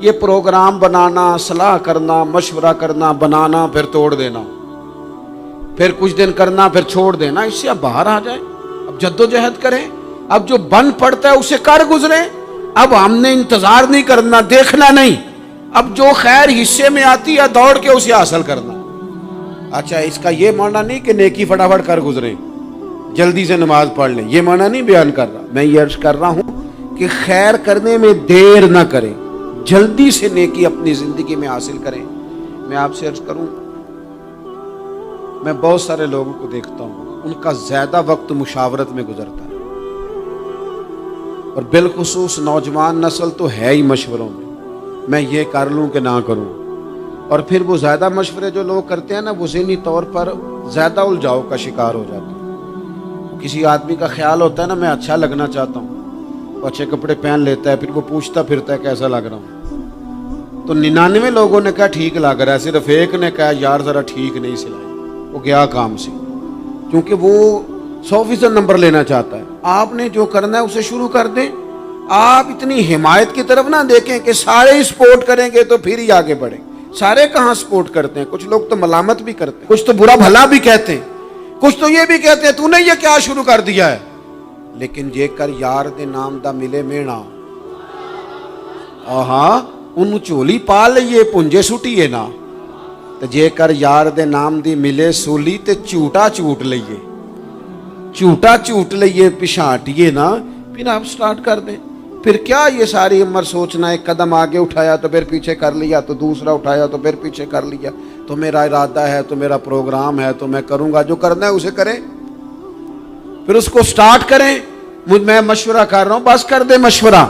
یہ پروگرام بنانا، صلاح کرنا، مشورہ کرنا، بنانا پھر توڑ دینا، پھر کچھ دن کرنا پھر چھوڑ دینا، اس سے اب باہر آ جائیں، اب جدوجہد کریں، اب جو بن پڑتا ہے اسے کر گزریں۔ اب ہم نے انتظار نہیں کرنا، دیکھنا نہیں، اب جو خیر حصے میں آتی ہے دوڑ کے اسے حاصل کرنا۔ اچھا، اس کا یہ معنی نہیں کہ نیکی فٹافٹ کر گزریں، جلدی سے نماز پڑھ لیں، یہ معنی نہیں بیان کر رہا۔ میں یہ عرض کر رہا ہوں کہ خیر کرنے میں دیر نہ کریں، جلدی سے نیکی اپنی زندگی میں حاصل کریں۔ میں آپ سے عرض کروں، میں بہت سارے لوگوں کو دیکھتا ہوں، ان کا زیادہ وقت مشاورت میں گزرتا ہے، اور بالخصوص نوجوان نسل تو ہے ہی مشوروں میں یہ کر لوں کہ نہ کروں، اور پھر وہ زیادہ مشورے جو لوگ کرتے ہیں نا، وہ ذہنی طور پر زیادہ الجھاؤ کا شکار ہو جاتے ہیں۔ کسی آدمی کا خیال ہوتا ہے نا، میں اچھا لگنا چاہتا ہوں، وہ اچھے کپڑے پہن لیتا ہے، پھر وہ پوچھتا پھرتا ہے کیسا لگ رہا ہوں، تو 99 لوگوں نے کہا ٹھیک لگ رہا ہے، صرف ایک نے کہا یار ذرا ٹھیک نہیں سلائی، وہ گیا کام سے، کیونکہ وہ 100% نمبر لینا چاہتا ہے۔ آپ نے جو کرنا ہے اسے شروع کر دیں، آپ اتنی حمایت کی طرف نہ دیکھیں کہ سارے ہی سپورٹ کریں گے تو پھر ہی آگے بڑھیں۔ سارے کہاں سپورٹ کرتے ہیں، کچھ لوگ تو ملامت بھی کرتے ہیں، کچھ تو برا بھلا بھی کہتے ہیں، کچھ تو یہ بھی کہتے ہیں تو نے یہ کیا شروع کر دیا ہے۔ لیکن جے کر یار دے نام دا ملے مینا، ہاں ان چولی پا لئیے پنجے سٹیے نا، تو جے کر یار دے نام دی ملے سولی تے چوٹا چوٹ لئیے، چوٹا چوٹ لئیے پچھاٹیے نا، پھر آپ سٹارٹ کر دیں۔ پھر کیا یہ ساری عمر سوچنا، ایک قدم آگے اٹھایا تو پھر پیچھے کر لیا، تو دوسرا اٹھایا تو پھر پیچھے کر لیا، تو میرا ارادہ ہے، تو میرا پروگرام ہے، تو میں کروں گا، جو کرنا ہے اسے کریں، پھر اس کو سٹارٹ کریں۔ میں مشورہ کر رہا ہوں، بس کر دے مشورہ،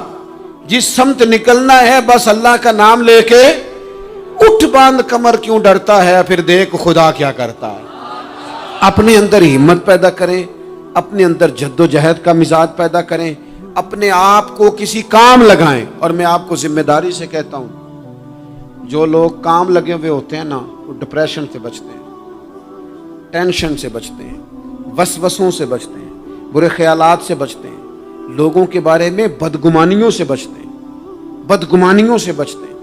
جس سمت نکلنا ہے بس اللہ کا نام لے کے اٹھ، باندھ کمر کیوں ڈرتا ہے، پھر دیکھ خدا کیا کرتا ہے۔ اپنے اندر ہمت پیدا کریں، اپنے اندر جد و جہد کا مزاج پیدا کریں، اپنے آپ کو کسی کام لگائیں۔ اور میں آپ کو ذمہ داری سے کہتا ہوں، جو لوگ کام لگے ہوئے ہوتے ہیں نا، وہ ڈپریشن سے بچتے ہیں، ٹینشن سے بچتے ہیں، وسوسوں سے بچتے ہیں، برے خیالات سے بچتے ہیں، لوگوں کے بارے میں بدگمانیوں سے بچتے ہیں، بدگمانیوں سے بچتے ہیں۔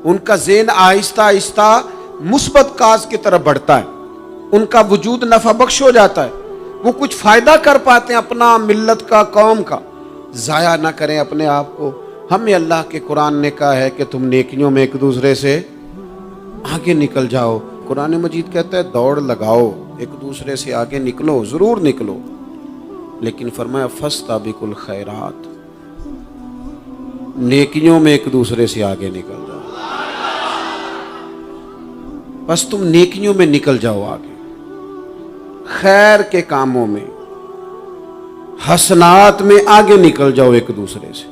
ان کا ذہن آہستہ آہستہ مثبت کاز کی طرف بڑھتا ہے، ان کا وجود نفع بخش ہو جاتا ہے، وہ کچھ فائدہ کر پاتے ہیں اپنا، ملت کا، قوم کا۔ ضائع نہ کریں اپنے آپ کو۔ ہمیں اللہ کے قرآن نے کہا ہے کہ تم نیکیوں میں ایک دوسرے سے آگے نکل جاؤ۔ قرآن مجید کہتا ہے دوڑ لگاؤ، ایک دوسرے سے آگے نکلو، ضرور نکلو، لیکن فرمایا فاستبقوا الخیرات، نیکیوں میں ایک دوسرے سے آگے نکل جاؤ۔ بس تم نیکیوں میں نکل جاؤ آگے، خیر کے کاموں میں، حسنات میں آگے نکل جاؤ ایک دوسرے سے۔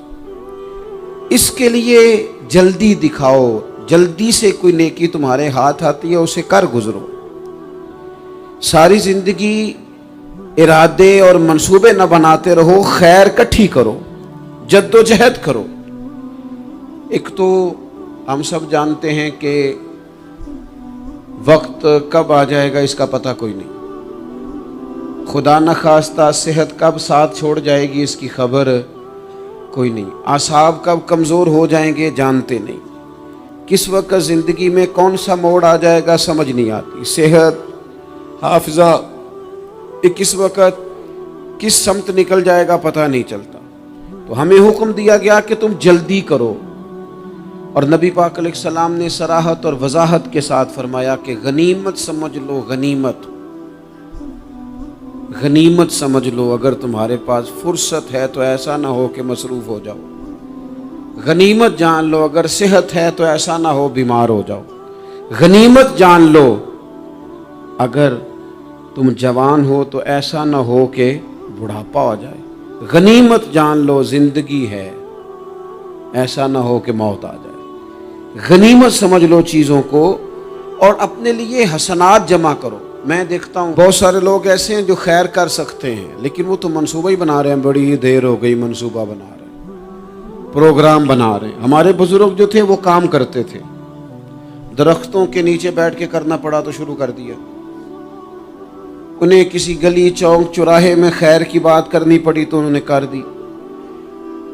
اس کے لیے جلدی دکھاؤ، جلدی سے کوئی نیکی تمہارے ہاتھ آتی ہے اسے کر گزرو۔ ساری زندگی ارادے اور منصوبے نہ بناتے رہو، خیر کٹھی کرو، جد و جہد کرو۔ ایک تو ہم سب جانتے ہیں کہ وقت کب آ جائے گا اس کا پتہ کوئی نہیں، خدا نخواستہ صحت کب ساتھ چھوڑ جائے گی اس کی خبر کوئی نہیں، اعصاب کب کمزور ہو جائیں گے جانتے نہیں، کس وقت زندگی میں کون سا موڑ آ جائے گا سمجھ نہیں آتی، صحت، حافظہ، کس وقت کس سمت نکل جائے گا پتہ نہیں چلتا۔ تو ہمیں حکم دیا گیا کہ تم جلدی کرو، اور نبی پاک علیہ السلام نے صراحت اور وضاحت کے ساتھ فرمایا کہ غنیمت سمجھ لو، غنیمت غنیمت سمجھ لو، اگر تمہارے پاس فرصت ہے تو ایسا نہ ہو کہ مصروف ہو جاؤ، غنیمت جان لو، اگر صحت ہے تو ایسا نہ ہو بیمار ہو جاؤ، غنیمت جان لو، اگر تم جوان ہو تو ایسا نہ ہو کہ بڑھاپا ہو جائے، غنیمت جان لو زندگی ہے، ایسا نہ ہو کہ موت آ جائے۔ غنیمت سمجھ لو چیزوں کو، اور اپنے لیے حسنات جمع کرو۔ میں دیکھتا ہوں بہت سارے لوگ ایسے ہیں جو خیر کر سکتے ہیں، لیکن وہ تو منصوبہ ہی بنا رہے ہیں، بڑی دیر ہو گئی منصوبہ بنا رہے ہیں، پروگرام بنا رہے ہیں۔ ہمارے بزرگ جو تھے وہ کام کرتے تھے، درختوں کے نیچے بیٹھ کے کرنا پڑا تو شروع کر دیا، انہیں کسی گلی چوک چوراہے میں خیر کی بات کرنی پڑی تو انہوں نے کر دی،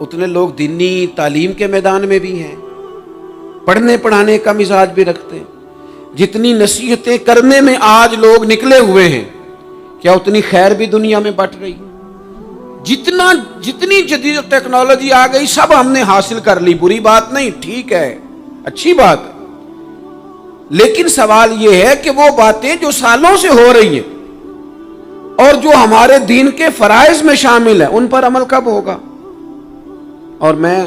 اتنے لوگ دینی تعلیم کے میدان میں بھی ہیں، پڑھنے پڑھانے کا مزاج بھی رکھتے ہیں۔ جتنی نصیحتیں کرنے میں آج لوگ نکلے ہوئے ہیں، کیا اتنی خیر بھی دنیا میں بٹ رہی؟ جتنی جدید ٹیکنالوجی آ گئی سب ہم نے حاصل کر لی، بری بات نہیں، ٹھیک ہے، اچھی بات ہے، لیکن سوال یہ ہے کہ وہ باتیں جو سالوں سے ہو رہی ہیں اور جو ہمارے دین کے فرائض میں شامل ہیں ان پر عمل کب ہوگا؟ اور میں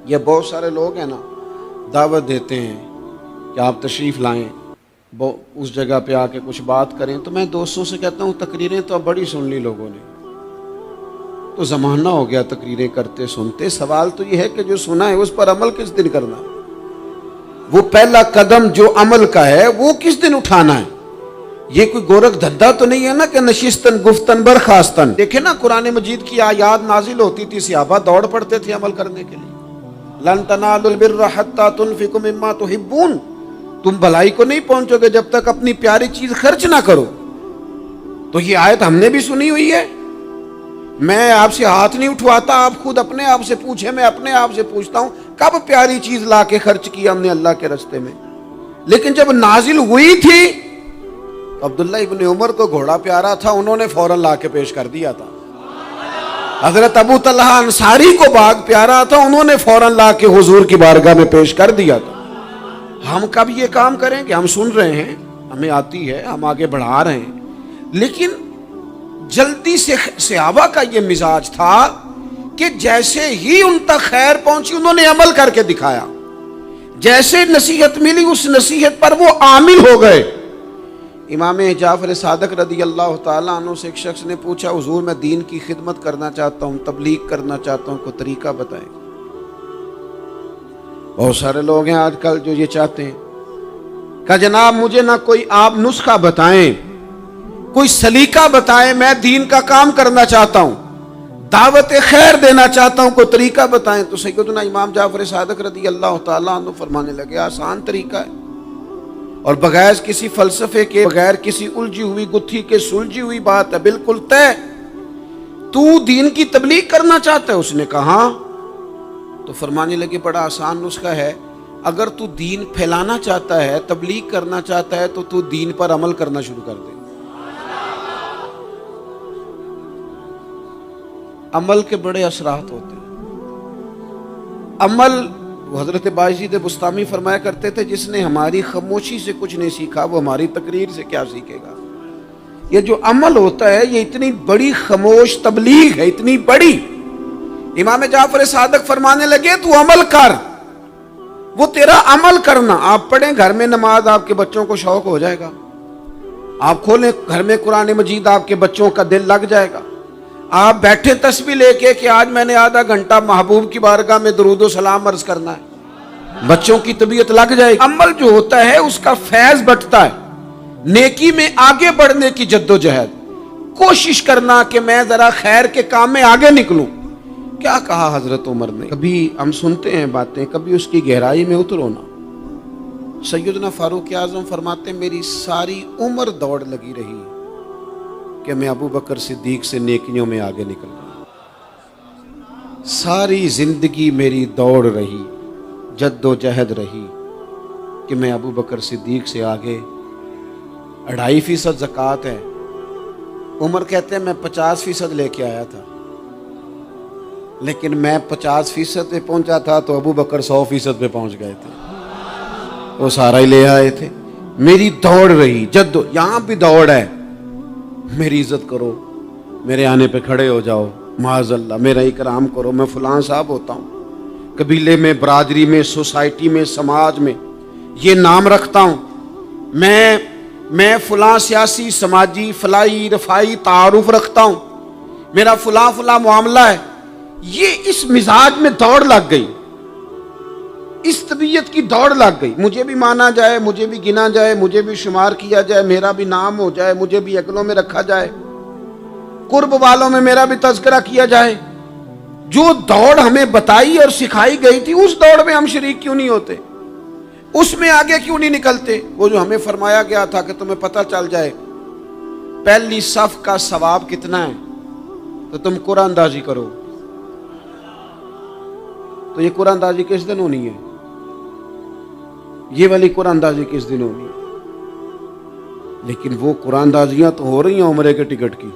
یہ بہت سارے لوگ ہیں نا دعوت دیتے ہیں کہ آپ تشریف لائیں، اس جگہ پہ آ کے کچھ بات کریں، تو میں دوستوں سے کہتا ہوں تقریریں تو اب بڑی سن لی لوگوں نے، تو زمانہ ہو گیا تقریریں کرتے سنتے، سوال تو یہ ہے کہ جو سنا ہے اس پر عمل کس دن کرنا ہے؟ وہ پہلا قدم جو عمل کا ہے وہ کس دن اٹھانا ہے؟ یہ کوئی گورکھ دھندا تو نہیں ہے نا کہ نشستن گفتن برخاستن۔ دیکھیں نا قرآن مجید کی آیات نازل ہوتی تھی، صحابہ دوڑ پڑتے تھے عمل کرنے کے لیے۔ لن تنالوا البر حتى تنفقوا مما تحبون، تم بھلائی کو نہیں پہنچو گے جب تک اپنی پیاری چیز خرچ نہ کرو۔ تو یہ آیت ہم نے بھی سنی ہوئی ہے، میں آپ سے ہاتھ نہیں اٹھواتا، آپ خود اپنے آپ سے پوچھیں، میں اپنے آپ سے پوچھتا ہوں کب پیاری چیز لا کے خرچ کیا ہم نے اللہ کے راستے میں؟ لیکن جب نازل ہوئی تھی عبداللہ ابن عمر کو گھوڑا پیارا تھا، انہوں نے فوراً لا کے پیش کر دیا تھا۔ حضرت ابو طلحہ انصاری کو باغ پیارا تھا، انہوں نے فوراً لا کے حضور کی بارگاہ میں پیش کر دیا تھا۔ ہم کب یہ کام کریں کہ ہم سن رہے ہیں، ہمیں آتی ہے، ہم آگے بڑھا رہے ہیں، لیکن جلدی سے صحابہ کا یہ مزاج تھا کہ جیسے ہی ان تک خیر پہنچی انہوں نے عمل کر کے دکھایا، جیسے نصیحت ملی اس نصیحت پر وہ عامل ہو گئے۔ امام جعفر صادق رضی اللہ تعالیٰ عنہ سے ایک شخص نے پوچھا حضور میں دین کی خدمت کرنا چاہتا ہوں، تبلیغ کرنا چاہتا ہوں، کوئی طریقہ بتائیں۔ بہت سارے لوگ ہیں آج کل جو یہ چاہتے ہیں کہ جناب مجھے نہ کوئی آپ نسخہ بتائیں، کوئی سلیقہ بتائیں، میں دین کا کام کرنا چاہتا ہوں، دعوت خیر دینا چاہتا ہوں، کوئی طریقہ بتائیں۔ تو سیدنا امام جعفر صادق رضی اللہ تعالیٰ عنہ فرمانے لگے آسان طریقہ ہے، اور بغیر کسی فلسفے کے، بغیر کسی الجھی ہوئی گتھی کے سلجھی ہوئی بات ہے، بالکل طے۔ تو دین کی تبلیغ کرنا چاہتا ہے؟ اس نے کہا ہاں۔ تو فرمانے لگے بڑا آسان نسخہ ہے، اگر تو دین پھیلانا چاہتا ہے، تبلیغ کرنا چاہتا ہے، تو دین پر عمل کرنا شروع کر دے۔ عمل کے بڑے اثرات ہوتے ہیں۔ عمل، حضرت باجید بستامی فرمایا کرتے تھے جس نے ہماری خاموشی سے کچھ نہیں سیکھا وہ ہماری تقریر سے کیا سیکھے گا۔ یہ جو عمل ہوتا ہے یہ اتنی بڑی خاموش تبلیغ ہے، اتنی بڑی۔ امام جعفر صادق فرمانے لگے تو عمل کر، وہ تیرا عمل کرنا۔ آپ پڑھیں گھر میں نماز، آپ کے بچوں کو شوق ہو جائے گا، آپ کھولیں گھر میں قرآن مجید، آپ کے بچوں کا دل لگ جائے گا۔ آپ بیٹھے تسبیح لے کے کہ آج میں نے آدھا گھنٹہ محبوب کی بارگاہ میں درود و سلام عرض کرنا ہے، بچوں کی طبیعت لگ جائے گی۔ عمل جو ہوتا ہے اس کا فیض بٹتا ہے، نیکی میں آگے بڑھنے کی جدوجہد، کوشش کرنا کہ میں ذرا خیر کے کام میں آگے نکلوں۔ کیا کہا حضرت عمر نے؟ کبھی ہم سنتے ہیں باتیں، کبھی اس کی گہرائی میں اترو نا۔ سیدنا فاروق اعظم فرماتے میری ساری عمر دوڑ لگی رہی کہ میں ابو بکر صدیق سے نیکیوں میں آگے نکل رہا، ساری زندگی میری دوڑ رہی، جد و جہد رہی کہ میں ابو بکر صدیق سے آگے۔ 2.5% زکوٰۃ ہے، عمر کہتے ہیں میں 50% لے کے آیا تھا، لیکن میں 50% پہ پہنچا تھا تو ابو بکر 100% پہ پہنچ گئے تھے، وہ سارا ہی لے آئے تھے۔ میری دوڑ رہی، یہاں بھی دوڑ ہے، میری عزت کرو، میرے آنے پہ کھڑے ہو جاؤ، معاذ اللہ میرا اکرام کرو، میں فلاں صاحب ہوتا ہوں، قبیلے میں، برادری میں، سوسائٹی میں، سماج میں یہ نام رکھتا ہوں، میں فلاں سیاسی، سماجی، فلاحی، رفائی تعارف رکھتا ہوں، میرا فلاں معاملہ ہے۔ یہ اس مزاج میں دوڑ لگ گئی، اس طبیعت کی دوڑ لگ گئی، مجھے بھی مانا جائے، مجھے بھی گنا جائے، مجھے بھی شمار کیا جائے، میرا بھی نام ہو جائے، مجھے بھی اگلوں میں رکھا جائے، قرب والوں میں میرا بھی تذکرہ کیا جائے۔ جو دوڑ ہمیں بتائی اور سکھائی گئی تھی اس دوڑ میں ہم شریک کیوں نہیں ہوتے؟ اس میں آگے کیوں نہیں نکلتے؟ وہ جو ہمیں فرمایا گیا تھا کہ تمہیں پتہ چل جائے پہلی صف کا ثواب کتنا ہے تو تم قرآن اندازی کرو، تو یہ قرآن اندازی کس دن ہونی ہے؟ یہ والی قرآن اندازی کس دن ہونی ہے؟ لیکن وہ قرآن اندازیاں تو ہو رہی ہیں عمرے کے ٹکٹ کی،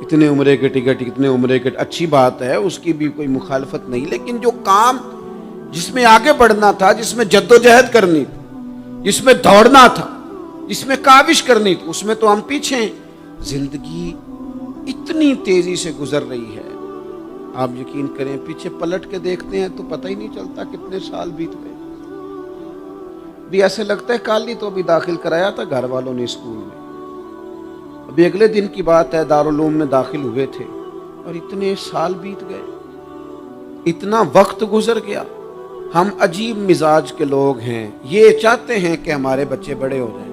اتنے عمرے کے ٹکٹ، اتنے عمرے کے، اچھی بات ہے، اس کی بھی کوئی مخالفت نہیں، لیکن جو کام جس میں آگے بڑھنا تھا، جس میں جد و جہد کرنی تھی، جس میں دوڑنا تھا، جس میں کاوش کرنی تھی، اس میں تو ہم پیچھے ہیں۔ زندگی اتنی تیزی سے گزر رہی ہے، آپ یقین کریں پیچھے پلٹ کے دیکھتے ہیں تو پتہ ہی نہیں چلتا کتنے سال بیت گئے۔ بھی ایسے لگتا ہے کل ہی تو ابھی داخل کرایا تھا گھر والوں نے اسکول میں، ابھی اگلے دن کی بات ہے دارالعلوم میں داخل ہوئے تھے اور اتنے سال بیت گئے، اتنا وقت گزر گیا۔ ہم عجیب مزاج کے لوگ ہیں، یہ چاہتے ہیں کہ ہمارے بچے بڑے ہو جائیں،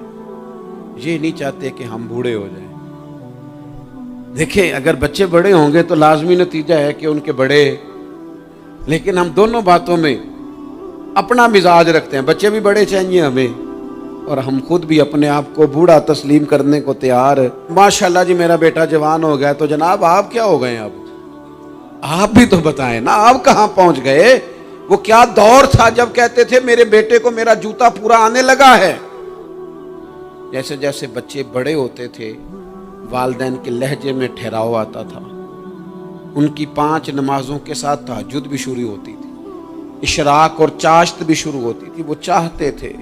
یہ نہیں چاہتے کہ ہم بوڑھے ہو جائیں۔ دیکھیں اگر بچے بڑے ہوں گے تو لازمی نتیجہ ہے کہ ان کے بڑے، لیکن ہم دونوں باتوں میں اپنا مزاج رکھتے ہیں، بچے بھی بڑے چاہیے ہمیں اور ہم خود بھی اپنے آپ کو بوڑھا تسلیم کرنے کو تیار۔ ماشاءاللہ جی میرا بیٹا جوان ہو گیا، تو جناب آپ کیا ہو گئے ہیں؟ اب آپ بھی تو بتائیں نا، آپ کہاں پہنچ گئے؟ وہ کیا دور تھا جب کہتے تھے میرے بیٹے کو میرا جوتا پورا آنے لگا ہے۔ جیسے جیسے بچے بڑے ہوتے تھے والدین کے لہجے میں ٹھہراؤ آتا تھا، ان کی 5 نمازوں کے ساتھ تہجد بھی شروع ہوتی تھی، اشراق اور چاشت بھی شروع ہوتی تھی۔ وہ چاہتے تھے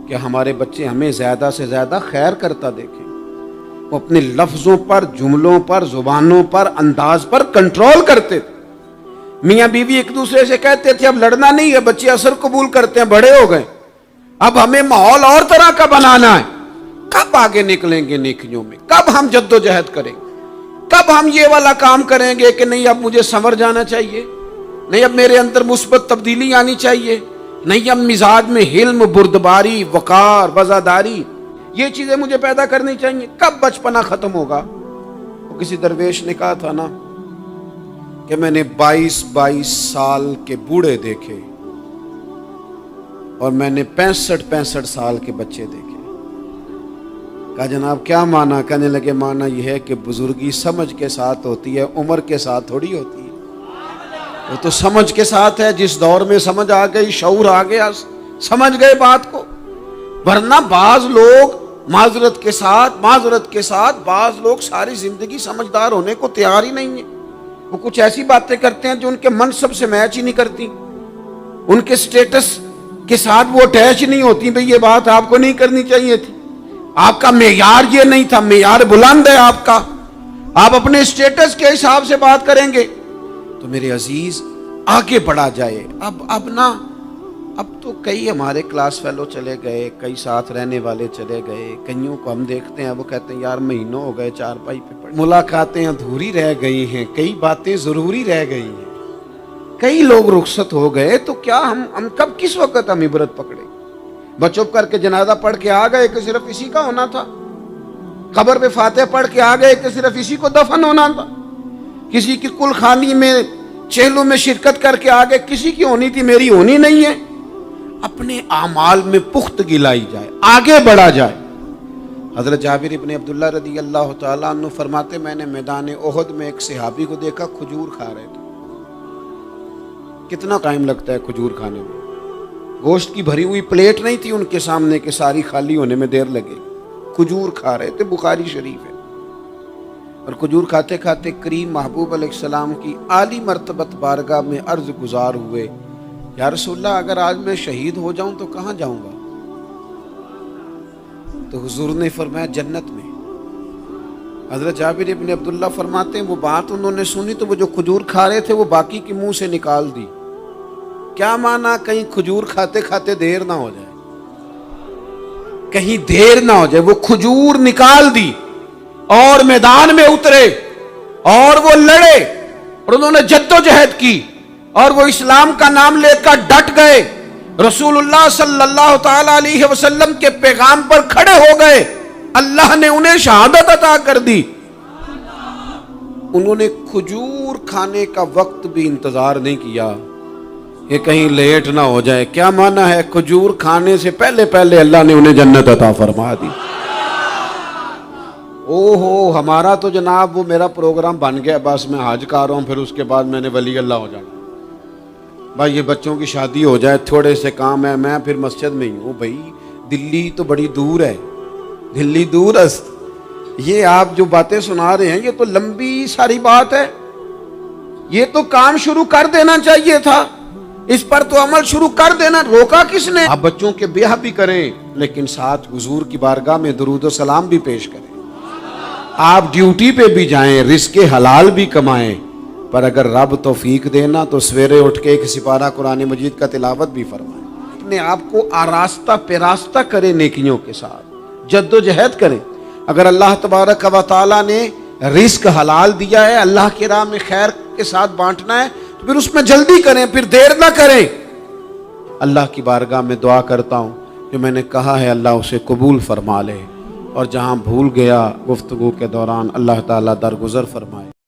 کہ ہمارے بچے ہمیں زیادہ سے زیادہ خیر کرتا دیکھیں، وہ اپنے لفظوں پر، جملوں پر، زبانوں پر، انداز پر کنٹرول کرتے تھے۔ میاں بیوی ایک دوسرے سے کہتے تھے اب لڑنا نہیں ہے، بچے اثر قبول کرتے ہیں، بڑے ہو گئے، اب ہمیں ماحول اور طرح کا بنانا ہے۔ کب آگے نکلیں گے نیکیوں میں؟ کب ہم جد و جہد کریں گے؟ کب ہم یہ والا کام کریں گے کہ نہیں اب مجھے سنور جانا چاہیے، نہیں اب میرے اندر مثبت تبدیلی آنی چاہیے، نہیں اب مزاج میں حلم، بردباری، وقار، وزاداری، یہ چیزیں مجھے پیدا کرنی چاہیے؟ کب بچپنا ختم ہوگا؟ وہ کسی درویش نے کہا تھا نا کہ میں نے 22 سال کے بوڑھے دیکھے اور میں نے 65 سال کے بچے دیکھے۔ کہا جناب کیا معنی؟ کہنے لگے معنی یہ ہے کہ بزرگی سمجھ کے ساتھ ہوتی ہے، عمر کے ساتھ تھوڑی ہوتی ہے۔ وہ تو سمجھ کے ساتھ ہے، جس دور میں سمجھ آ گئی، شعور آ گیا، سمجھ گئے بات کو۔ ورنہ بعض لوگ معذرت کے ساتھ بعض لوگ ساری زندگی سمجھدار ہونے کو تیار ہی نہیں ہیں۔ وہ کچھ ایسی باتیں کرتے ہیں جو ان کے منصب سے میچ ہی نہیں کرتی، ان کے سٹیٹس کے ساتھ وہ اٹیچ نہیں ہوتی۔ بھئی یہ بات آپ کو نہیں کرنی چاہیے تھی، آپ کا معیار یہ نہیں تھا، معیار بلند ہے آپ کا، آپ اپنے سٹیٹس کے حساب سے بات کریں گے۔ تو میرے عزیز آگے بڑھا جائے۔ اب تو کئی ہمارے کلاس فیلو چلے گئے، کئی ساتھ رہنے والے چلے گئے، کئیوں کو ہم دیکھتے ہیں وہ کہتے ہیں یار مہینوں ہو گئے چارپائی پہ پڑے، ملاقاتیں ادھوری رہ گئی ہیں، کئی باتیں ضروری رہ گئی ہیں، کئی لوگ رخصت ہو گئے، تو کیا ہم کب کس وقت ہم عبرت پکڑے؟ بس چپ کر کے جنازہ پڑھ کے آ گئے کہ صرف اسی کا ہونا تھا، قبر پہ فاتحہ پڑھ کے آ گئے کہ صرف اسی کو دفن ہونا تھا، کسی کی کل خانی میں چہلوں میں شرکت کر کے آگے کسی کی ہونی تھی، میری ہونی نہیں ہے۔ اپنے اعمال میں پختگی لائی جائے، آگے بڑھا جائے۔ حضرت جابر ابن عبداللہ رضی اللہ تعالیٰ عنہ فرماتے میں نے میدان احد میں ایک صحابی کو دیکھا کھجور کھا رہے تھے۔ کتنا ٹائم لگتا ہے کھجور کھانے میں؟ گوشت کی بھری ہوئی پلیٹ نہیں تھی ان کے سامنے کہ ساری خالی ہونے میں دیر لگے، کھجور کھا رہے تھے، بخاری شریف ہے۔ اور کھجور کھاتے کھاتے کریم محبوب علیہ السلام کی عالی مرتبت بارگاہ میں عرض گزار ہوئے یا رسول اللہ اگر آج میں شہید ہو جاؤں تو کہاں جاؤں گا؟ تو حضور نے فرمایا جنت میں۔ حضرت جابر ابن عبداللہ فرماتے ہیں وہ بات انہوں نے سنی تو وہ جو کھجور کھا رہے تھے وہ باقی کے منہ سے نکال دی۔ کیا معنی؟ کہیں کھجور کھاتے کھاتے دیر نہ ہو جائے، کہیں دیر نہ ہو جائے۔ وہ کھجور نکال دی اور میدان میں اترے اور وہ لڑے اور انہوں نے جد و جہد کی اور وہ اسلام کا نام لے کر ڈٹ گئے، رسول اللہ صلی اللہ تعالی علیہ وسلم کے پیغام پر کھڑے ہو گئے، اللہ نے انہیں شہادت عطا کر دی۔ انہوں نے کھجور کھانے کا وقت بھی انتظار نہیں کیا کہ کہیں لیٹ نہ ہو جائے۔ کیا معنی ہے؟ کھجور کھانے سے پہلے پہلے اللہ نے انہیں جنت عطا فرما دی۔ اوہو ہمارا تو جناب وہ میرا پروگرام بن گیا، بس میں حج کر رہا ہوں، پھر اس کے بعد میں نے ولی اللہ ہو جانا۔ بھائی یہ بچوں کی شادی ہو جائے، تھوڑے سے کام ہے، میں پھر مسجد میں ہی ہوں۔ بھائی دلی تو بڑی دور ہے، دلی دور است، یہ آپ جو باتیں سنا رہے ہیں یہ تو لمبی ساری بات ہے، یہ تو کام شروع کر دینا چاہیے تھا، اس پر تو عمل شروع کر دینا، روکا کس نے؟ آپ بچوں کے بیاہ بھی کریں لیکن ساتھ حضور کی بارگاہ میں درود و سلام بھی پیش کریں، آپ ڈیوٹی پہ بھی جائیں، رزق حلال بھی کمائیں، پر اگر رب توفیق دینا تو سویرے اٹھ کے ایک سپارہ قرآن مجید کا تلاوت بھی فرمائیں، اپنے آپ کو آراستہ پیراستہ کریں، نیکیوں کے ساتھ جد و جہد کریں۔ اگر اللہ تبارک و تعالیٰ نے رزق حلال دیا ہے، اللہ کی راہ میں خیر کے ساتھ بانٹنا ہے، تو پھر اس میں جلدی کریں، پھر دیر نہ کریں۔ اللہ کی بارگاہ میں دعا کرتا ہوں جو میں نے کہا ہے اللہ اسے قبول فرما لے، اور جہاں بھول گیا گفتگو کے دوران اللہ تعالیٰ درگزر فرمائے۔